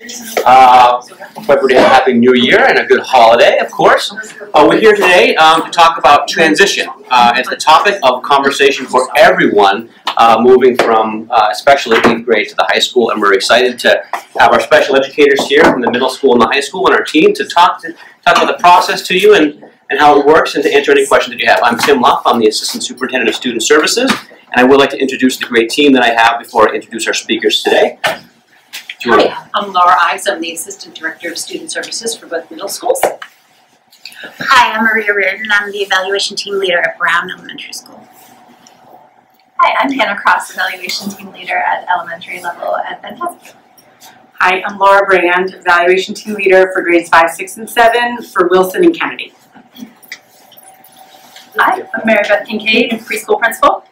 Hope everybody had a happy new year and a good holiday, of course. We're here today to talk about transition. It's a topic of conversation for everyone moving from especially 8th grade to the high school, and we're excited to have our special educators here from the middle school and the high school and our team to talk about the process to you and how it works and to answer any questions that you have. I'm Tim Luff. I'm the Assistant Superintendent of Student Services, and I would like to introduce the great team that I have before I introduce our speakers today. Hi, I'm Laura Ives. I'm the Assistant Director of Student Services for both middle schools. Hi, I'm Maria Reardon. I'm the Evaluation Team Leader at Brown Elementary School. Hi, I'm Hannah Cross, Evaluation Team Leader at elementary level at Fantastic. Hi, I'm Laura Brand, Evaluation Team Leader for grades 5, 6, and 7 for Wilson and Kennedy. Hi, I'm Mary Beth Kincaid, Preschool Principal.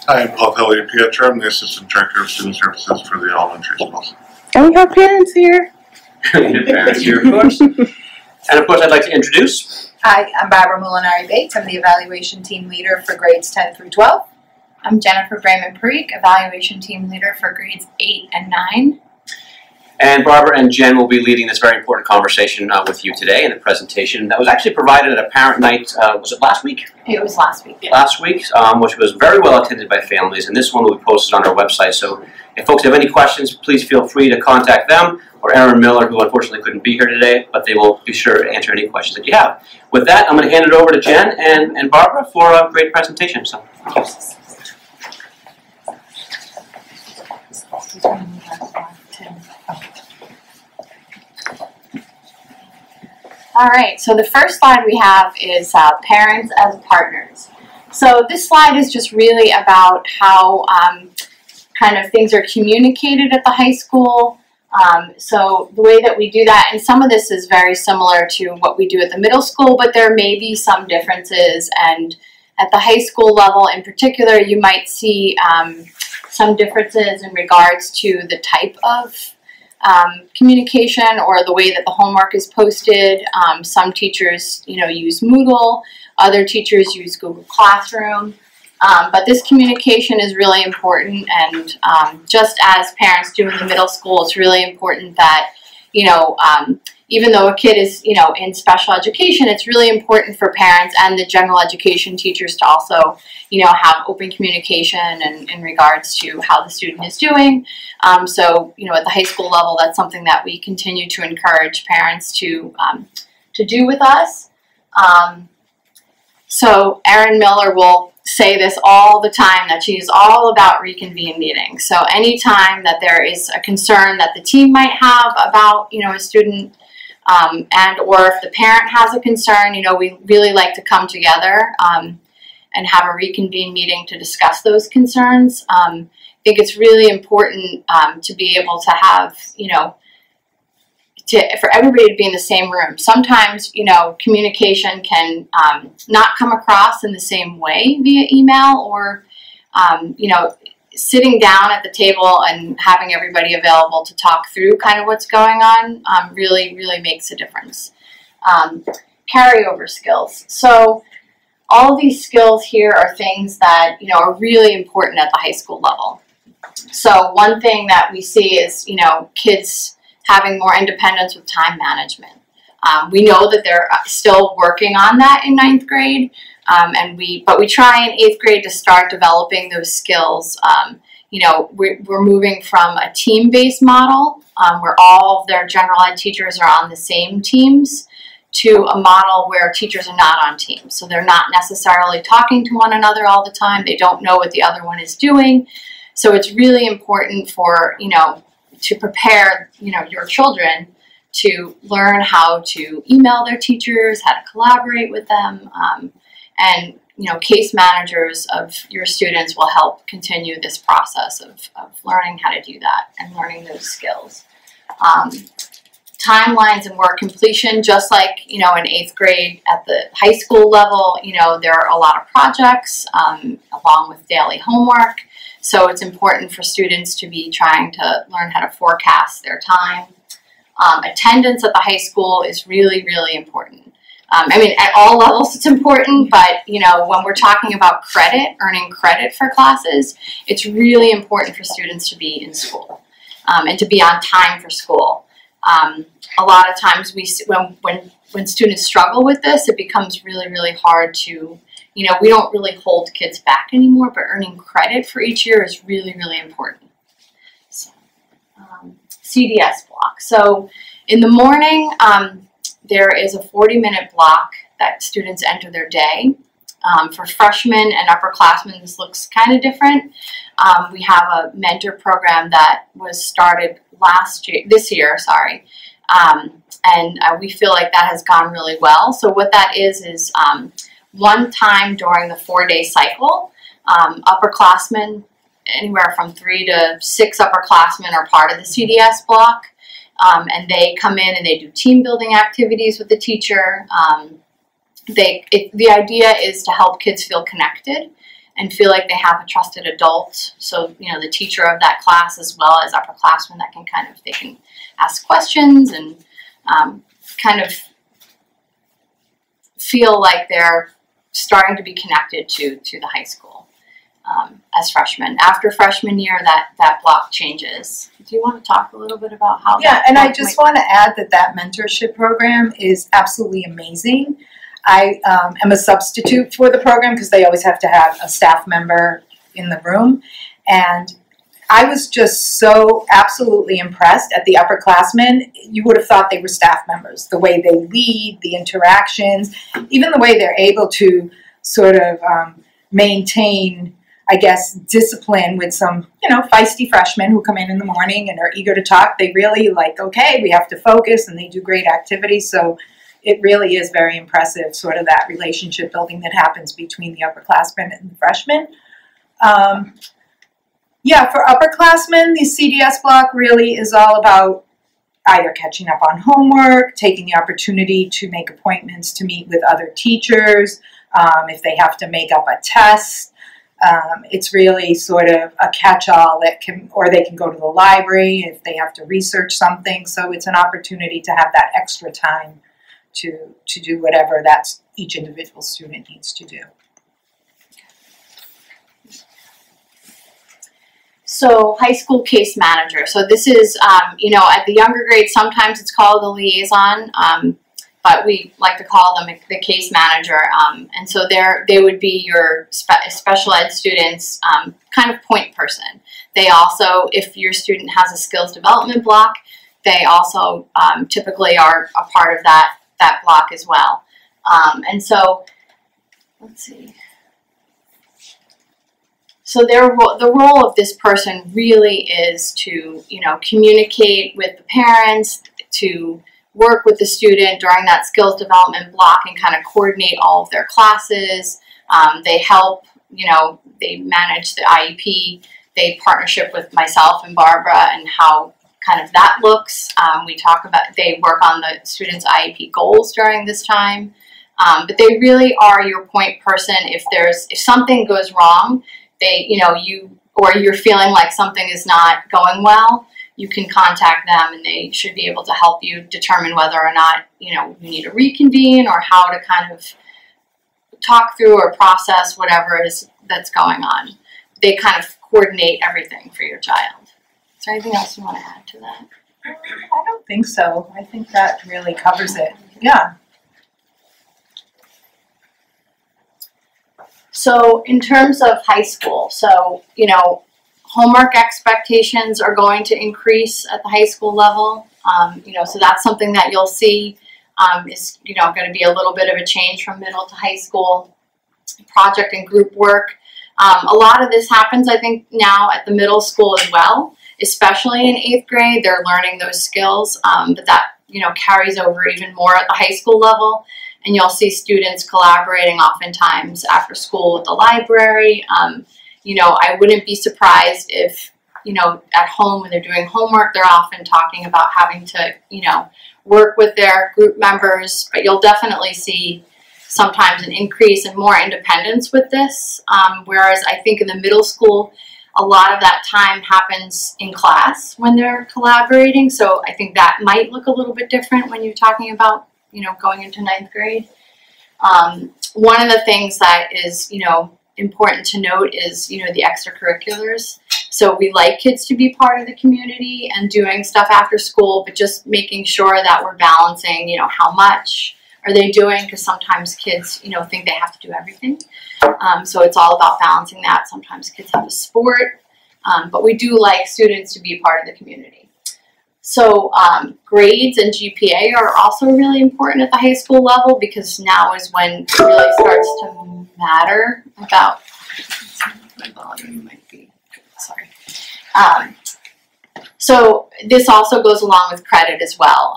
Hi, I'm Paul Pietra. I'm the Assistant Director of Student Services for the elementary schools. And we have parents here. Parents here, of course. And of course, I'd like to introduce. Hi, I'm Barbara Molinari-Bates. I'm the Evaluation Team Leader for grades 10 through 12. I'm Jennifer Brayman-Parikh, Evaluation Team Leader for grades 8 and 9. And Barbara and Jen will be leading this very important conversation with you today in a presentation that was actually provided at a parent night, was it last week? It was last week. Last week, which was very well attended by families, and this one will be posted on our website. So if folks have any questions, please feel free to contact them or Aaron Miller, who unfortunately couldn't be here today, but they will be sure to answer any questions that you have. With that, I'm going to hand it over to Jen and Barbara for a great presentation. So. All right, so the first slide we have is parents as partners. So this slide is just really about how kind of things are communicated at the high school. So the way that we do that, and some of this is very similar to what we do at the middle school, but there may be some differences, and at the high school level in particular, you might see some differences in regards to the type of communication or the way that the homework is posted. Some teachers, use Moodle. Other teachers use Google Classroom. But this communication is really important, and just as parents do in the middle school, it's really important that, even though a kid is, in special education, it's really important for parents and the general education teachers to also, have open communication and in regards to how the student is doing. So, at the high school level, that's something that we continue to encourage parents to do with us. So Erin Miller will say this all the time, that she's all about reconvene meetings. So anytime that there is a concern that the team might have about, a student, and or if the parent has a concern, we really like to come together and have a reconvene meeting to discuss those concerns. I think it's really important to be able to have, for everybody to be in the same room. Sometimes, communication can not come across in the same way via email, or, sitting down at the table and having everybody available to talk through kind of what's going on really, really makes a difference. Carryover skills. So all of these skills here are things that, are really important at the high school level. So one thing that we see is, kids having more independence with time management. We know that they're still working on that in 9th grade, but we try in 8th grade to start developing those skills. We're moving from a team-based model where all of their general ed teachers are on the same teams to a model where teachers are not on teams. So they're not necessarily talking to one another all the time. They don't know what the other one is doing. So it's really important for, to prepare, your children to learn how to email their teachers, how to collaborate with them, and, case managers of your students will help continue this process of learning how to do that and learning those skills. Timelines and work completion, just like, in 8th grade at the high school level, there are a lot of projects along with daily homework. So it's important for students to be trying to learn how to forecast their time. Attendance at the high school is really, really important. At all levels it's important, but, when we're talking about credit, earning credit for classes, it's really important for students to be in school. and to be on time for school. A lot of times when students struggle with this, it becomes really, really hard to, we don't really hold kids back anymore, but earning credit for each year is really, really important. So, CVS Block. So in the morning, there is a 40-minute block that students enter their day. For freshmen and upperclassmen, this looks kind of different. We have a mentor program that was started this year, and we feel like that has gone really well. So what that is one time during the 4-day cycle, upperclassmen, anywhere from 3 to 6 upperclassmen are part of the CVS block, and they come in and they do team building activities with the teacher. The idea is to help kids feel connected and feel like they have a trusted adult. So, the teacher of that class as well as upperclassmen that they can ask questions and kind of feel like they're starting to be connected to the high school as freshmen. After freshman year, that block changes. Do you want to talk a little bit about how? Yeah, and I just want to add that mentorship program is absolutely amazing. I am a substitute for the program because they always have to have a staff member in the room. And I was just so absolutely impressed at the upperclassmen. You would have thought they were staff members. The way they lead, the interactions, even the way they're able to sort of maintain, I guess, discipline with some, feisty freshmen who come in the morning and are eager to talk. They really okay, we have to focus, and they do great activities. So it really is very impressive, sort of that relationship building that happens between the upperclassmen and the freshmen. Yeah, for upperclassmen, the CVS block really is all about either catching up on homework, taking the opportunity to make appointments to meet with other teachers, if they have to make up a test. It's really sort of a catch-all they can go to the library if they have to research something. So it's an opportunity to have that extra time to do whatever each individual student needs to do. So high school case manager. So this is, at the younger grades, sometimes it's called the liaison, but we like to call them the case manager. And so they would be your special ed students' kind of point person. They also, if your student has a skills development block, they also typically are a part of that block as well. And so, let's see. So the role of this person really is to, communicate with the parents, to work with the student during that skills development block and kind of coordinate all of their classes. They help, they manage the IEP. They partnership with myself and Barbara and how kind of that looks. They work on the students' IEP goals during this time. But they really are your point person. If something goes wrong, you're feeling like something is not going well, you can contact them and they should be able to help you determine whether or not, you need to reconvene or how to kind of talk through or process whatever that's going on. They kind of coordinate everything for your child. Is there anything else you want to add to that? I don't think so. I think that really covers it. Yeah. So in terms of high school, homework expectations are going to increase at the high school level. So that's something that you'll see is, going to be a little bit of a change from middle to high school. Project and group work. A lot of this happens, I think, now at the middle school as well, especially in 8th grade. They're learning those skills, but that, carries over even more at the high school level. And you'll see students collaborating oftentimes after school with the library. I wouldn't be surprised if, at home when they're doing homework, they're often talking about having to, work with their group members. But you'll definitely see sometimes an increase in more independence with this. Whereas I think in the middle school, a lot of that time happens in class when they're collaborating. So I think that might look a little bit different when you're talking about going into 9th grade. One of the things that is, important to note is, the extracurriculars. So we like kids to be part of the community and doing stuff after school, but just making sure that we're balancing, how much are they doing? Because sometimes kids, think they have to do everything. So it's all about balancing that. Sometimes kids have a sport, but we do like students to be part of the community. So grades and GPA are also really important at the high school level, because now is when it really starts to matter about, my volume might be, sorry. So this also goes along with credit as well,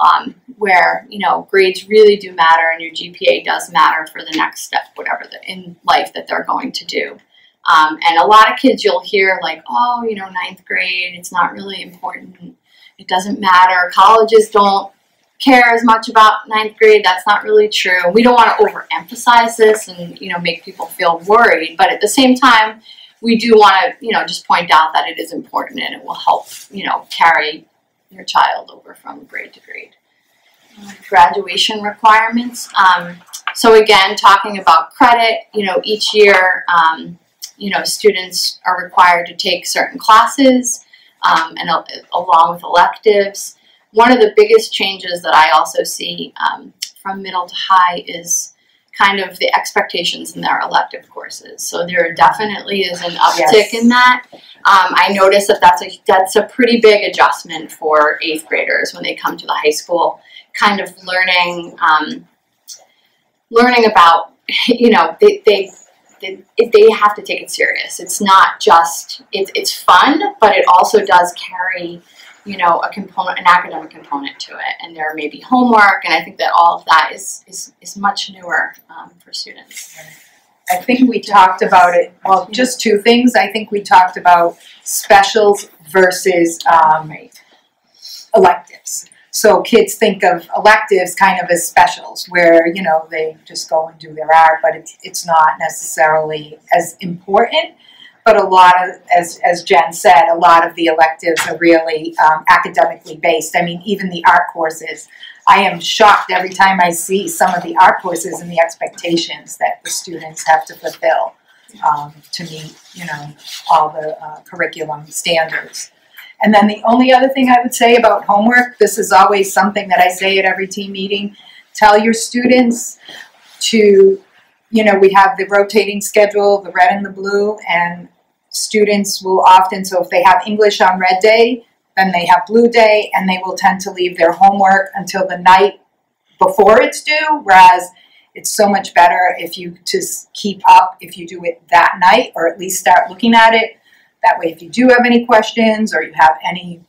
where, grades really do matter and your GPA does matter for the next step, whatever in life that they're going to do. And a lot of kids you'll hear like, oh, ninth grade, it's not really important. It doesn't matter. Colleges don't care as much about ninth grade. That's not really true. We don't want to overemphasize this and, make people feel worried. But at the same time, we do want to, just point out that it is important and it will help, carry your child over from grade to grade. Graduation requirements. So again, talking about credit, each year, students are required to take certain classes and along with electives. One of the biggest changes that I also see from middle to high is kind of the expectations in their elective courses. So there definitely is an uptick in that. I notice that that's a pretty big adjustment for 8th graders when they come to the high school, kind of learning about, they have to take it serious. It's not just, it's fun, but it also does carry, an academic component to it. And there may be homework, and I think that all of that is much newer for students. I think we talked about it, well, just two things. I think we talked about specials versus electives. So kids think of electives kind of as specials where, they just go and do their art, but it's not necessarily as important. But a lot of, as Jen said, a lot of the electives are really academically based. I mean, even the art courses. I am shocked every time I see some of the art courses and the expectations that the students have to fulfill to meet, all the curriculum standards. And then the only other thing I would say about homework, this is always something that I say at every team meeting, tell your students to, we have the rotating schedule, the red and the blue, and students will often, so if they have English on red day, then they have blue day, and they will tend to leave their homework until the night before it's due, whereas it's so much better if you just keep up, if you do it that night, or at least start looking at it. That way, if you do have any questions or you have any,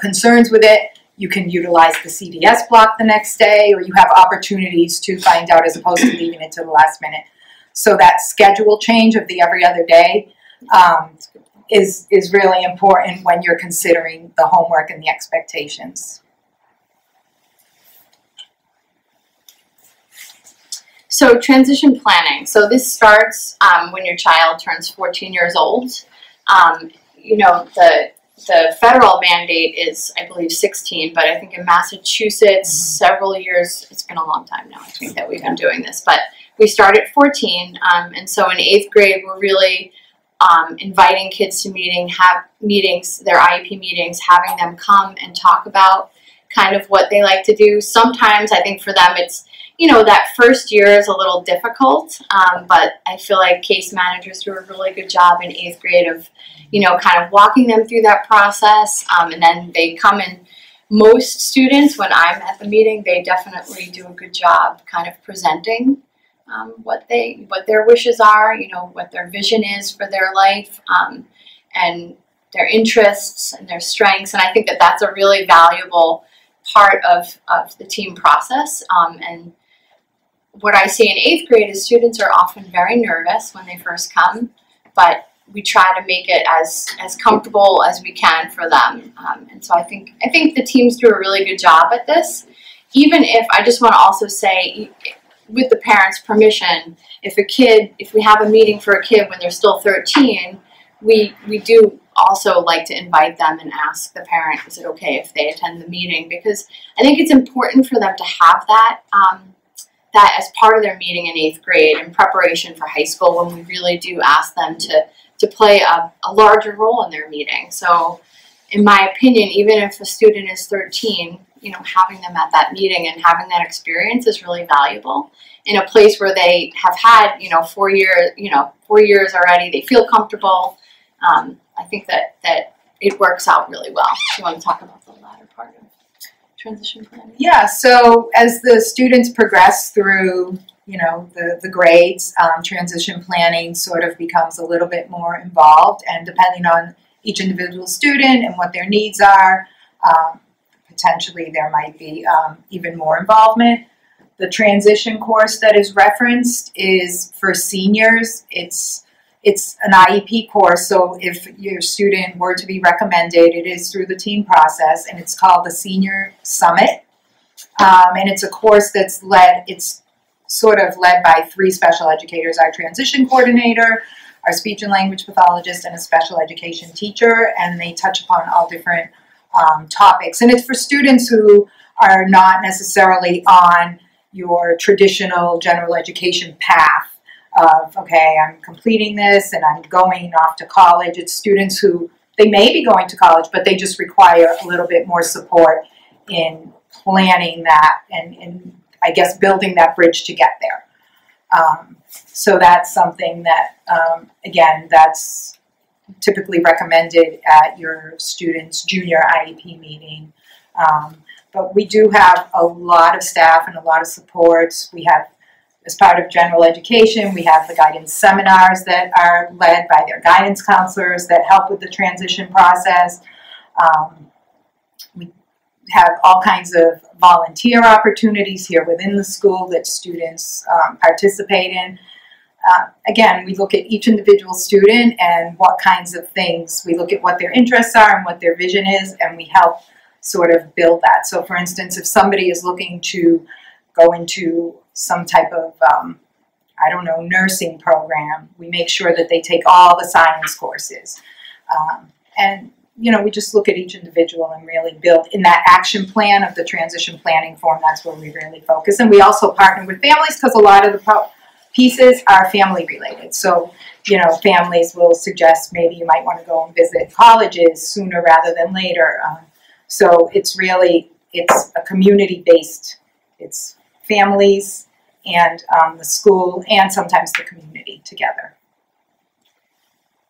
concerns with it, you can utilize the CVS Block the next day, or you have opportunities to find out as opposed to leaving it to the last minute. So that schedule change of the every other day is really important when you're considering the homework and the expectations. So transition planning. So this starts when your child turns 14 years old. The federal mandate is, I believe, 16, but I think in Massachusetts, several years, it's been a long time now, I think, that we've been doing this, but we start at 14, and so in 8th grade, we're really inviting kids to have meetings, their IEP meetings, having them come and talk about kind of what they like to do. Sometimes I think for them it's, that first year is a little difficult, but I feel like case managers do a really good job in 8th grade of, kind of walking them through that process, and then they come in. Most students, when I'm at the meeting, they definitely do a good job kind of presenting what their wishes are, what their vision is for their life, and their interests and their strengths. And I think that that's a really valuable part of the team process. And what I see in 8th grade is students are often very nervous when they first come, but we try to make it as comfortable as we can for them. And so I think the teams do a really good job at this. Even if, I just want to also say, with the parents' permission, if we have a meeting for a kid when they're still 13, we do also like to invite them and ask the parent, is it okay if they attend the meeting? Because I think it's important for them to have that as part of their meeting in 8th grade in preparation for high school, when we really do ask them to to play a larger role in their meeting. So in my opinion, even if a student is 13, you know, having them at that meeting and having that experience is really valuable in a place where they have had, you know, 4 years already. They feel comfortable. I think that it works out really well. Do you want to talk about the latter part of transition planning? Yeah, so as the students progress through, you know, the grades, transition planning sort of becomes a little bit more involved, and depending on each individual student and what their needs are, potentially there might be even more involvement. The transition course that is referenced is for seniors. It's an IEP course, so if your student were to be recommended, it is through the team process, and it's called the Senior Summit. And it's a course that's it's sort of led by 3 special educators: our transition coordinator, our speech and language pathologist, and a special education teacher, and they touch upon all different topics. And it's for students who are not necessarily on your traditional general education path of, okay, I'm completing this and I'm going off to college. It's students who, they may be going to college, but they just require a little bit more support in planning that and I guess building that bridge to get there. So that's something that, again, that's typically recommended at your student's junior IEP meeting. But we do have a lot of staff and a lot of supports. We have, as part of general education, we have the guidance seminars that are led by their guidance counselors that help with the transition process. We have all kinds of volunteer opportunities here within the school that students participate in. Again, we look at each individual student and what kinds of things, we look at what their interests are and what their vision is, and we help sort of build that. So for instance, if somebody is looking to go into some type of, I don't know, nursing program, we make sure that they take all the science courses. And, you know, we just look at each individual and really build in that action plan of the transition planning form. That's where we really focus. And we also partner with families because a lot of the pieces are family related. So, you know, families will suggest maybe you might want to go and visit colleges sooner rather than later. So it's really, it's a community-based, it's families and the school and sometimes the community together.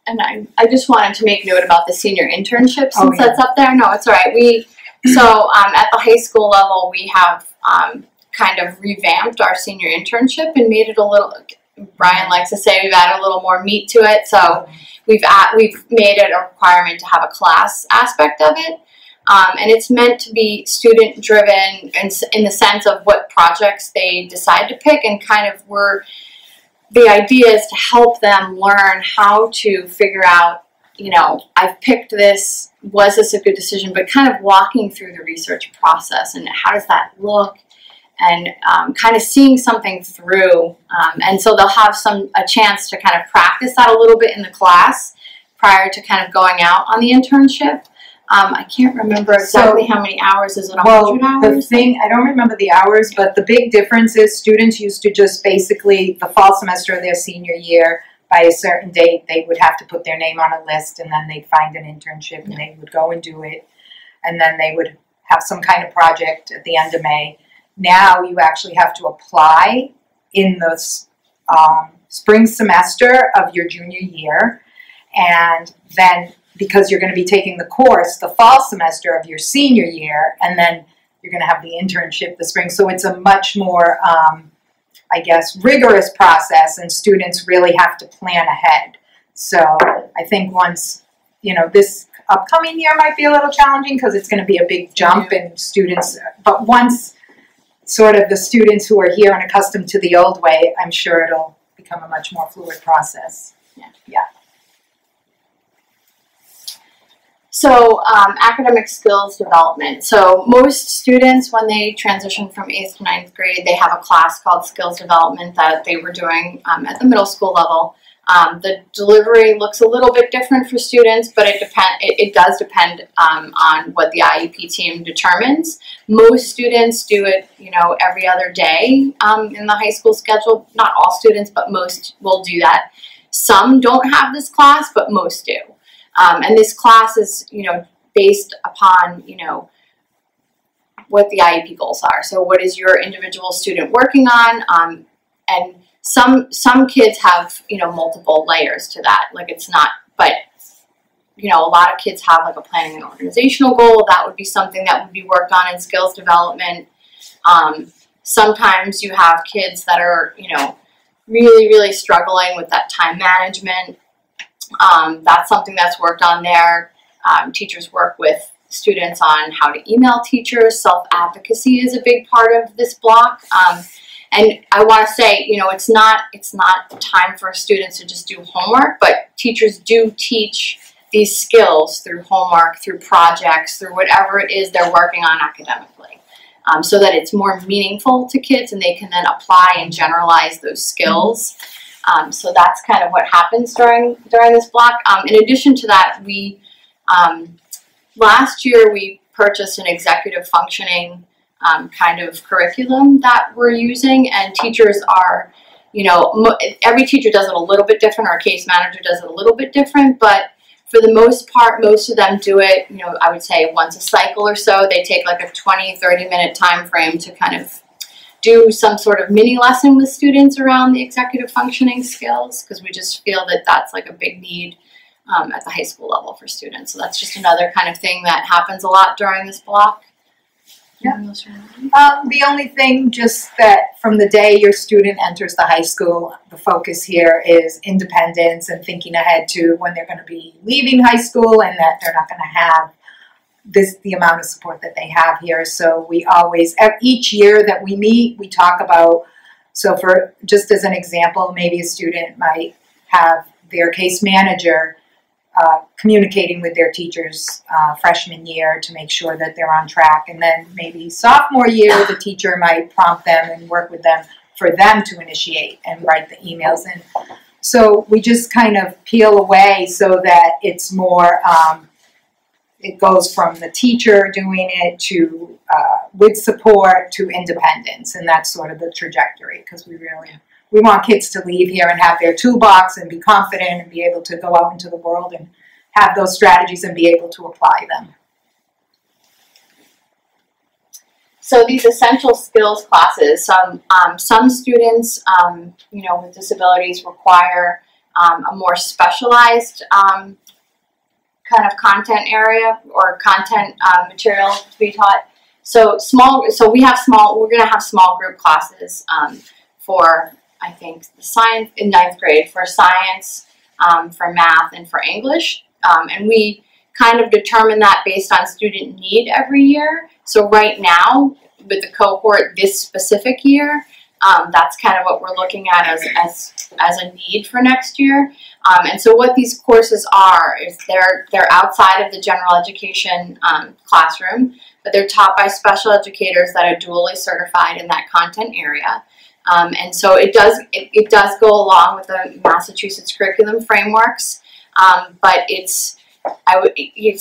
And I just wanted to make note about the senior internship since yeah. that's up there. No, it's all right. So at the high school level, we have kind of revamped our senior internship and made it a little, Brian likes to say, we've added a little more meat to it. So we've made it a requirement to have a class aspect of it. And it's meant to be student driven in the sense of what projects they decide to pick, and kind of the idea is to help them learn how to figure out, you know, I've picked this, was this a good decision, but kind of walking through the research process and how does that look, and kind of seeing something through. And so they'll have a chance to kind of practice that a little bit in the class prior to kind of going out on the internship. I can't remember exactly how many hours. Is it 100 hours? I don't remember the hours, but the big difference is students used to just basically, the fall semester of their senior year, by a certain date, they would have to put their name on a list, and then they'd find an internship, and they would go and do it, and then they would have some kind of project at the end of May. Now you actually have to apply in the spring semester of your junior year, and then because you're going to be taking the course the fall semester of your senior year, and then you're going to have the internship the spring. So it's a much more, I guess, rigorous process, and students really have to plan ahead. So I think once, you know, this upcoming year might be a little challenging because it's going to be a big jump in students, but once sort of the students who are here and accustomed to the old way, I'm sure it'll become a much more fluid process. Yeah. So academic skills development. So most students, when they transition from 8th to 9th grade, they have a class called skills development that they were doing at the middle school level. The delivery looks a little bit different for students, but it does depend on what the IEP team determines. Most students do it, you know, every other day in the high school schedule. Not all students, but most will do that. Some don't have this class, but most do. And this class is, based upon, what the IEP goals are. So what is your individual student working on? And some kids have, multiple layers to that. Like it's not, but a lot of kids have like a planning and organizational goal. That would be something that would be worked on in skills development. Sometimes you have kids that are, really, really struggling with that time management. That's something that's worked on there. Teachers work with students on how to email teachers. Self-advocacy is a big part of this block. And I want to say, it's not time for students to just do homework, but teachers do teach these skills through homework, through projects, through whatever it is they're working on academically, so that it's more meaningful to kids and they can then apply and generalize those skills. So that's kind of what happens during this block. In addition to that, we last year we purchased an executive functioning kind of curriculum that we're using, and teachers are, every teacher does it a little bit different, or a case manager does it a little bit different, but for the most part, most of them do it, I would say once a cycle or so. They take like a 20-30 minute time frame to kind of do some sort of mini lesson with students around the executive functioning skills, because we just feel that that's like a big need at the high school level for students. So that's just another kind of thing that happens a lot during this block. Yeah. The only thing, just that from the day your student enters the high school, the focus here is independence and thinking ahead to when they're going to be leaving high school, and that they're not going to have the amount of support that they have here. So we always, each year that we meet, we talk about, so for, just as an example, maybe a student might have their case manager communicating with their teachers freshman year to make sure that they're on track. And then maybe sophomore year, the teacher might prompt them and work with them for them to initiate and write the emails. And so we just kind of peel away so that it's more, it goes from the teacher doing it to, with support, to independence. And that's sort of the trajectory, because we want kids to leave here and have their toolbox and be confident and be able to go out into the world and have those strategies and be able to apply them. So these essential skills classes, some students, with disabilities require a more specialized kind of content area or content material to be taught. So we're going to have small group classes for, I think, science in 9th grade, for science, for math, and for English. And we kind of determine that based on student need every year. So right now, with the cohort this specific year, that's kind of what we're looking at as a need for next year. And so what these courses are is they're outside of the general education classroom, but they're taught by special educators that are dually certified in that content area. And so it does go along with the Massachusetts curriculum frameworks, but it's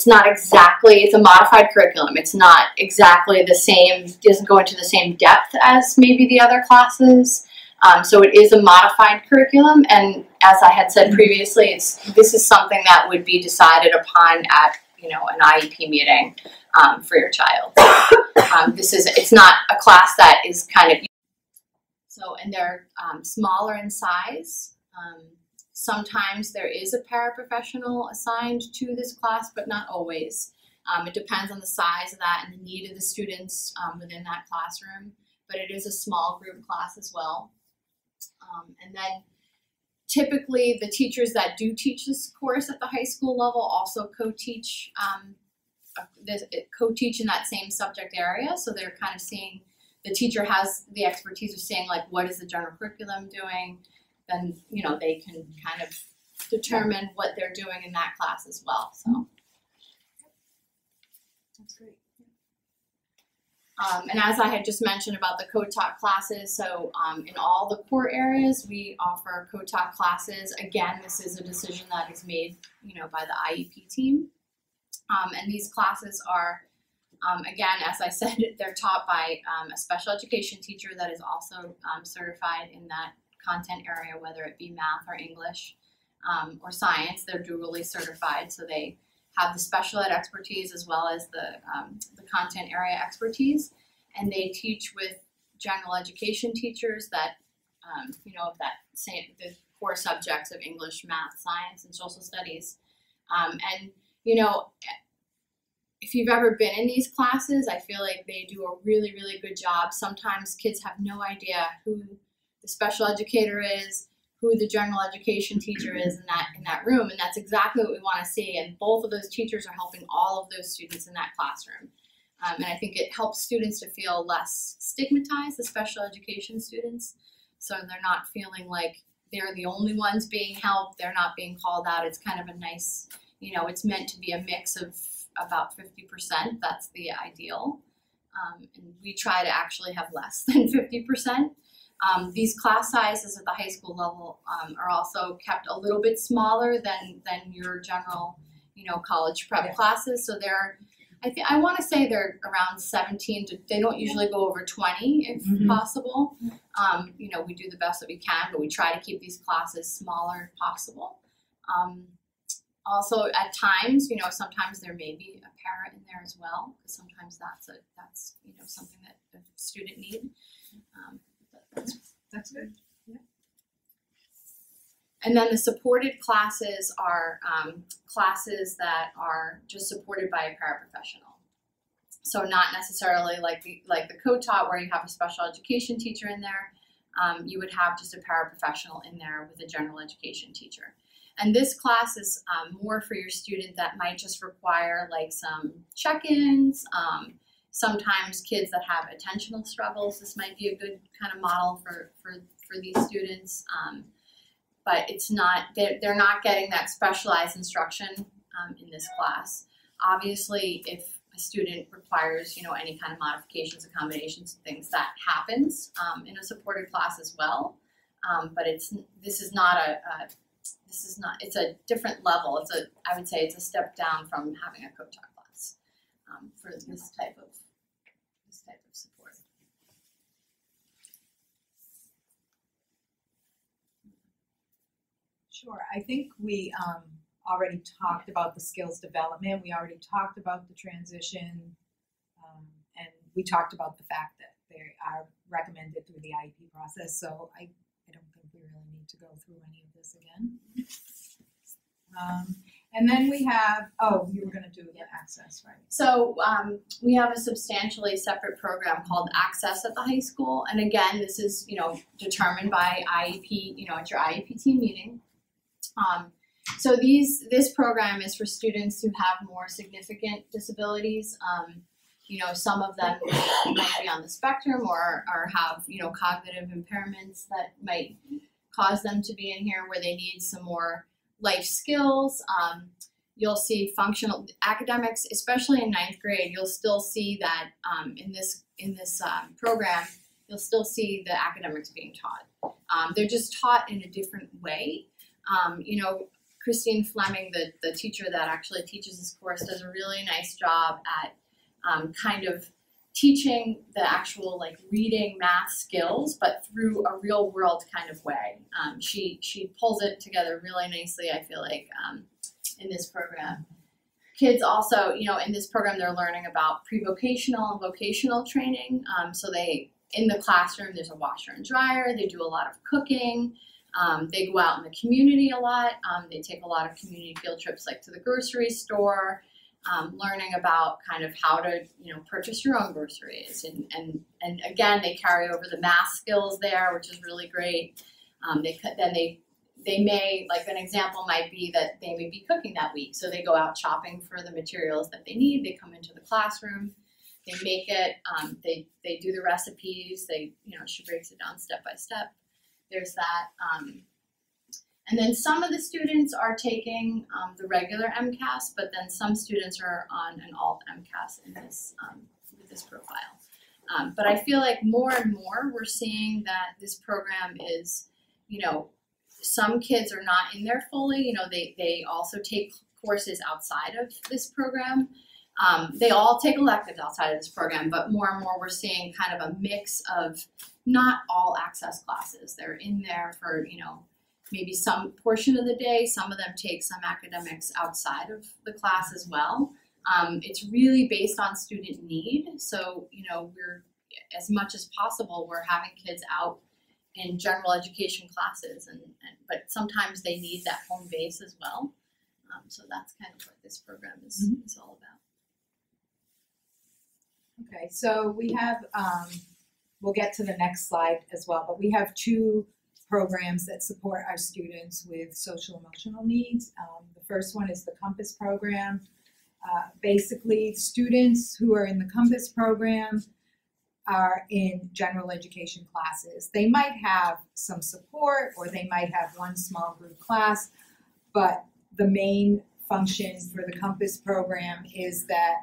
not exactly, it's a modified curriculum. It's not exactly the same, doesn't go into the same depth as maybe the other classes. So it is a modified curriculum, and as I had said previously, this is something that would be decided upon at an IEP meeting for your child. It's not a class that is kind of and they're smaller in size. Sometimes there is a paraprofessional assigned to this class, but not always. It depends on the size of that and the need of the students within that classroom, but it is a small group class as well. And then typically the teachers that do teach this course at the high school level also co-teach in that same subject area. So they're kind of seeing, the teacher has the expertise of saying, like, what is the general curriculum doing? Then, they can kind of determine what they're doing in that class as well. So that's great. And as I had just mentioned about the Cotaught classes, so in all the core areas, we offer Cotaught classes. Again, this is a decision that is made, by the IEP team. And these classes are, again, as I said, they're taught by a special education teacher that is also certified in that content area, whether it be math or English. or science. They're dually certified, so they have the special ed expertise as well as the content area expertise, and they teach with general education teachers that the core subjects of English, math, science, and social studies. And if you've ever been in these classes, I feel like they do a really, really good job. Sometimes kids have no idea who the special educator is, who the general education teacher is in that room, and that's exactly what we want to see. And both of those teachers are helping all of those students in that classroom. And I think it helps students to feel less stigmatized, the special education students, so they're not feeling like they're the only ones being helped, they're not being called out. It's kind of a nice, it's meant to be a mix of about 50%, that's the ideal. And we try to actually have less than 50%. These class sizes at the high school level are also kept a little bit smaller than your general, college prep classes. So I want to say they're around 17 to, they don't usually go over 20 if possible. We do the best that we can, but we try to keep these classes smaller if possible. Also, at times, sometimes there may be a para in there as well, because sometimes that's something that a student need. That's good. Yeah. And then the supported classes are classes that are just supported by a paraprofessional. So not necessarily like the Cotaught where you have a special education teacher in there. You would have just a paraprofessional in there with a general education teacher. And this class is more for your student that might just require like some check-ins. Sometimes kids that have attentional struggles, this might be a good kind of model for these students. But it's not, they're not getting that specialized instruction in this class. Obviously, if a student requires, any kind of modifications, accommodations, and things, that happens in a supported class as well. But this is not, it's a different level. I would say it's a step down from having a Cotaught class for this type of support. Sure. I think we already talked about the skills development. We already talked about the transition, and we talked about the fact that they are recommended through the IEP process. So I don't think we really need to go through any of this again. And then we have, you were going to do the access, right? So we have a substantially separate program called Access at the high school. And again, this is, determined by IEP, at your IEP team meeting. So this program is for students who have more significant disabilities. Some of them might be on the spectrum or have, cognitive impairments that might cause them to be in here where they need some more life skills. You'll see functional academics, especially in 9th grade. You'll still see that in this program. You'll still see the academics being taught. They're just taught in a different way. Christine Fleming, the teacher that actually teaches this course, does a really nice job at kind of teaching the actual reading math skills, but through a real world kind of way. She pulls it together really nicely, I feel like, in this program. Kids also, in this program, they're learning about pre-vocational and vocational training. So in the classroom, there's a washer and dryer. They do a lot of cooking. They go out in the community a lot. They take a lot of community field trips, like to the grocery store, learning about kind of how to, purchase your own groceries. And again, they carry over the math skills there, which is really great. They may, like an example might be that they may be cooking that week. So they go out shopping for the materials that they need. They come into the classroom. They make it. They do the recipes. She breaks it down step by step. There's that. And then some of the students are taking the regular MCAS, but then some students are on an alt MCAS in this with this profile. But I feel like more and more we're seeing that this program is, some kids are not in there fully. They also take courses outside of this program. They all take electives outside of this program, but more and more we're seeing kind of a mix of not all access classes. They're in there for, maybe some portion of the day. Some of them take some academics outside of the class as well. It's really based on student need. So, we're, as much as possible, we're having kids out in general education classes, but sometimes they need that home base as well. So that's kind of what this program is all about. Okay, so we have, we'll get to the next slide as well, but we have 2 programs that support our students with social emotional needs. The first one is the Compass program. Basically, students who are in the Compass program are in general education classes. They might have some support, or they might have one small group class, but the main function for the Compass program is that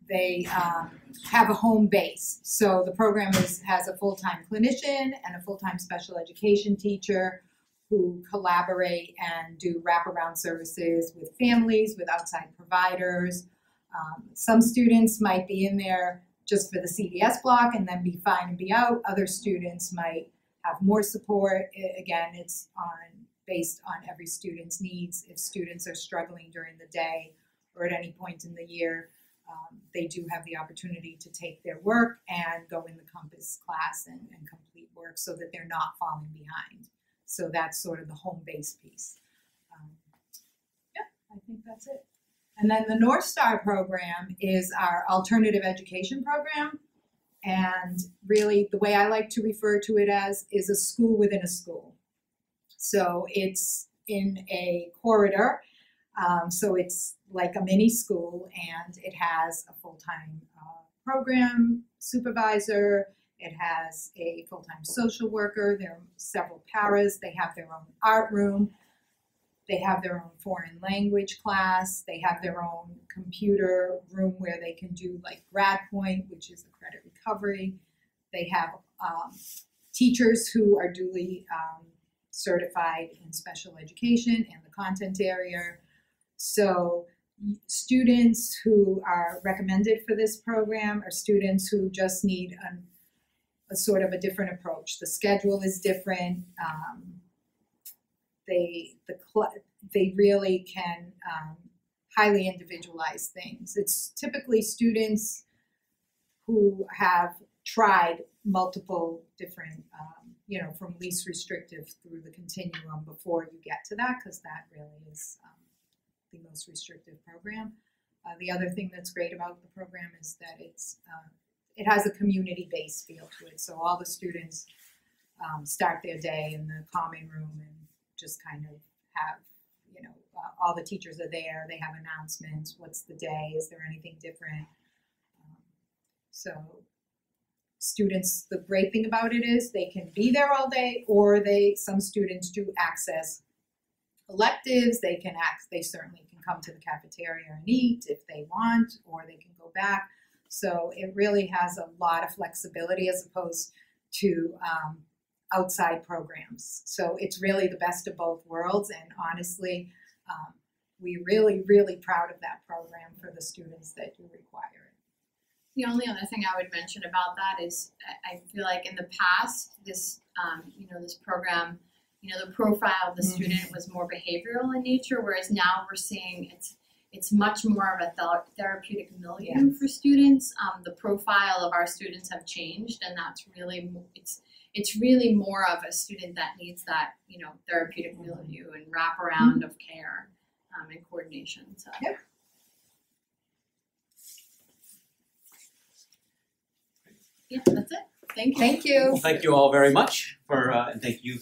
they have a home base. So the program has a full-time clinician and a full-time special education teacher who collaborate and do wraparound services with families, with outside providers. Some students might be in there just for the CVS block and then be fine and be out. Other students might have more support. Again, it's based on every student's needs. If students are struggling during the day or at any point in the year, they do have the opportunity to take their work and go in the Compass class and complete work so that they're not falling behind. So that's sort of the home base piece. I think that's it. And then the North Star program is our alternative education program. And really the way I like to refer to it as is a school within a school. So it's in a corridor. So it's like a mini school, and it has a full-time program supervisor. It has a full-time social worker. There are several paras. They have their own art room. They have their own foreign language class. They have their own computer room where they can do like Grad Point, which is the credit recovery. They have teachers who are duly certified in special education and the content area. So students who are recommended for this program are students who just need a sort of a different approach. The schedule is different. They really can highly individualize things. It's typically students who have tried multiple different, from least restrictive through the continuum before you get to that, because that really is the most restrictive program. The other thing that's great about the program is that it has a community-based feel to it. So all the students start their day in the common room and just kind of have, all the teachers are there. They have announcements. What's the day? Is there anything different? So students, the great thing about it is they can be there all day, or some students do access electives. They certainly can come to the cafeteria and eat if they want, or they can go back. So it really has a lot of flexibility as opposed to outside programs. So it's really the best of both worlds, and honestly, we're really, really proud of that program for the students that do require it. The only other thing I would mention about that is I feel like in the past, this this program, the profile of the student was more behavioral in nature, whereas now we're seeing it's much more of a therapeutic milieu for students. The profile of our students have changed, and that's really it's really more of a student that needs that therapeutic milieu and wraparound of care and coordination. So. Yep. Yeah, that's it. Thank you. Thank you. Well, thank you all very much and thank you